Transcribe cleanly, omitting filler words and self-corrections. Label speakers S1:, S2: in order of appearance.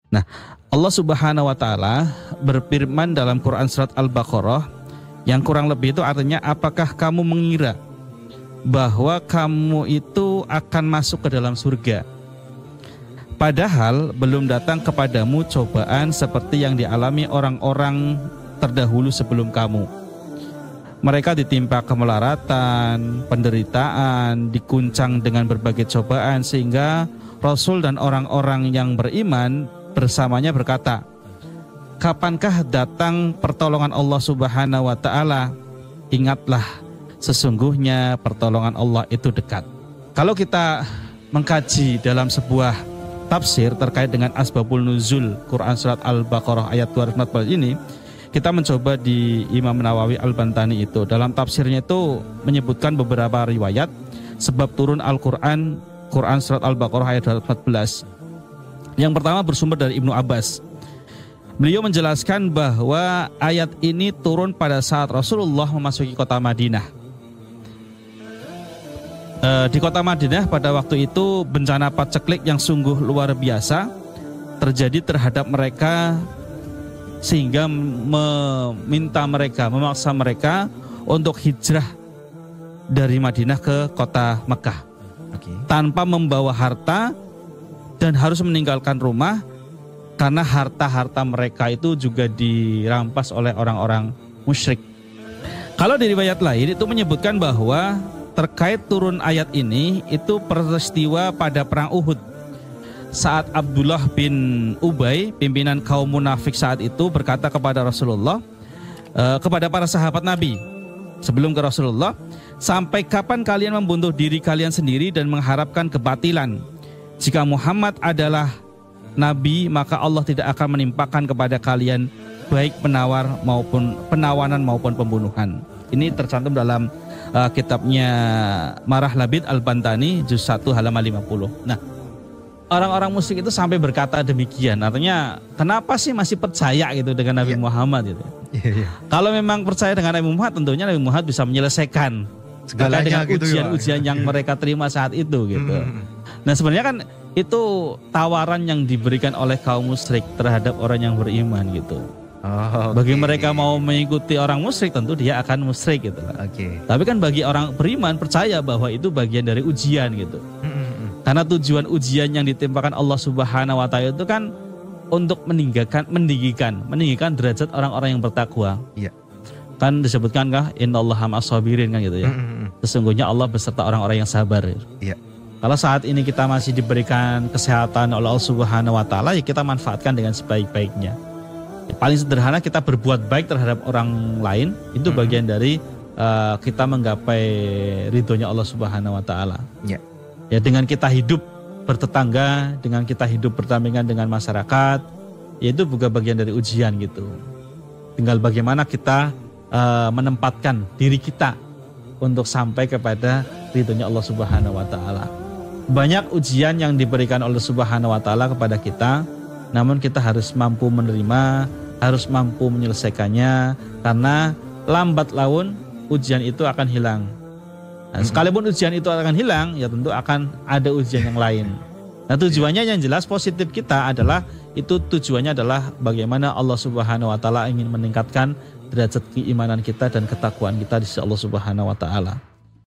S1: Nah, Allah Subhanahu wa taala berfirman dalam Quran surat Al-Baqarah yang kurang lebih itu artinya, apakah kamu mengira bahwa kamu itu akan masuk ke dalam surga, padahal belum datang kepadamu cobaan seperti yang dialami orang-orang terdahulu sebelum kamu. Mereka ditimpa kemelaratan, penderitaan, diguncang dengan berbagai cobaan, sehingga Rasul dan orang-orang yang beriman bersamanya berkata, kapankah datang pertolongan Allah Subhanahu wa taala? Ingatlah, sesungguhnya pertolongan Allah itu dekat. Kalau kita mengkaji dalam sebuah tafsir terkait dengan asbabul nuzul Quran surat Al-Baqarah ayat 214 ini, kita mencoba di Imam Nawawi Al-Bantani itu. Dalam tafsirnya itu menyebutkan beberapa riwayat sebab turun Al-Quran, Quran surat Al-Baqarah ayat 214. Yang pertama bersumber dari Ibnu Abbas. Beliau menjelaskan bahwa ayat ini turun pada saat Rasulullah memasuki kota Madinah. Di kota Madinah pada waktu itu bencana paceklik yang sungguh luar biasa terjadi terhadap mereka, sehingga memaksa mereka untuk hijrah dari Madinah ke kota Mekah, tanpa membawa harta dan harus meninggalkan rumah, karena harta-harta mereka itu juga dirampas oleh orang-orang musyrik. Kalau di riwayat lain itu menyebutkan bahwa terkait turun ayat ini itu peristiwa pada perang Uhud, saat Abdullah bin Ubay, pimpinan kaum munafik saat itu, berkata kepada Rasulullah, kepada para sahabat Nabi sebelum ke Rasulullah, sampai kapan kalian membunuh diri kalian sendiri dan mengharapkan kebatilan? Jika Muhammad adalah Nabi, maka Allah tidak akan menimpakan kepada kalian baik penawanan maupun pembunuhan. Ini tercantum dalam kitabnya Marah Labid Al-Bantani juz 1 halaman 50. Nah, orang-orang musyrik itu sampai berkata demikian. Artinya, kenapa sih masih percaya gitu dengan Nabi Muhammad gitu? Kalau memang percaya dengan Nabi Muhammad, tentunya Nabi Muhammad bisa menyelesaikan segala dengan ujian-ujian yang mereka terima saat itu gitu. Nah, sebenarnya kan itu tawaran yang diberikan oleh kaum musyrik terhadap orang yang beriman gitu. Bagi mereka mau mengikuti orang musyrik, tentu dia akan musyrik gitu. Tapi kan bagi orang beriman percaya bahwa itu bagian dari ujian gitu. Karena tujuan ujian yang ditimpakan Allah Subhanahu wa taala itu kan untuk meninggikan derajat orang-orang yang bertakwa. Iya. Kan disebutkan kah innallaha ma'as-sabirin kan gitu ya. Sesungguhnya Allah beserta orang-orang yang sabar. Iya. Kalau saat ini kita masih diberikan kesehatan oleh Allah Subhanahu wa taala, ya kita manfaatkan dengan sebaik-baiknya. Paling sederhana kita berbuat baik terhadap orang lain, itu bagian dari kita menggapai ridhonya Allah Subhanahu wa taala. Iya. Ya, dengan kita hidup bertetangga, dengan kita hidup berdampingan dengan masyarakat, ya itu juga bagian dari ujian gitu. Tinggal bagaimana kita menempatkan diri kita untuk sampai kepada ridhonya Allah Subhanahu wa taala. Banyak ujian yang diberikan oleh Subhanahu wa taala kepada kita, namun kita harus mampu menerima, harus mampu menyelesaikannya, karena lambat laun ujian itu akan hilang. Nah, sekalipun ujian itu akan hilang, ya tentu akan ada ujian yang lain. Nah, tujuannya yang jelas positif kita adalah, itu tujuannya adalah bagaimana Allah Subhanahu wa taala ingin meningkatkan derajat keimanan kita dan ketakwaan kita di sisi Allah Subhanahu wa taala.